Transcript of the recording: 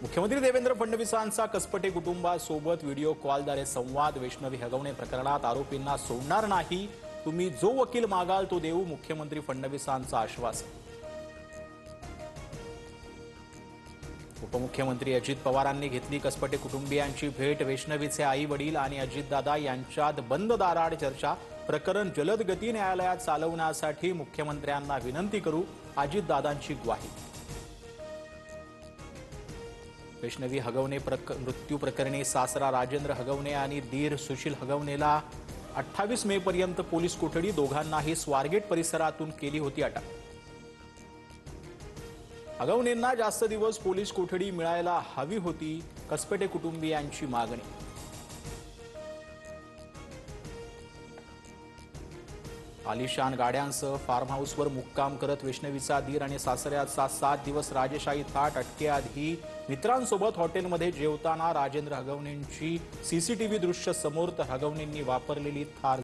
मुख्यमंत्री देवेंद्र फडणवीसांचा कसपटे कुटुंबासोबत व्हिडिओ कॉलद्वारे संवाद. वैष्णवी हगवणे प्रकरणात आरोपींना सोडणार नाही, तुम्ही जो वकील मागाल तो देऊ, मुख्यमंत्री फडणवीसांचं आश्वासन. उपमुख्यमंत्री अजित पवारांनी घेतली कसपटे कुटुंबियांची भेट. वैष्णवीचे आई वडील आणि अजितदादा यांच्यात बंद दाराआड चर्चा. प्रकरण जलद गती न्यायालयात चालवण्यासाठी मुख्यमंत्र्यांना विनंती करू, अजितदादांची ग्वाही. वैष्णवी हगवणे मृत्यू प्रकरणी सासरा राजेंद्र हगवणे आणि दीर सुशील हगवणेला 28 मे पर्यंत पोलीस कोठडी. दोघांनाही स्वारगेट परिसरातून केली होती अटक. हगवणेंना जास्त दिवस पोलीस कोठडी मिळायला हवी होती, कसपटे कुटुंबियांची मागणी. आलिशान गाड्यांसह फार्म हाऊसवर मुक्काम करत वैष्णवीचा दीर आणि सासऱ्याचा 7 दिवस राजेशाही थाट. अटकेआधी मित्रांसोबत हॉटेलमध्ये जेवताना राजेंद्र हगवणेंची सीसीटीव्ही दृश्य समोर. तर हगवणेंनी वापरलेली थार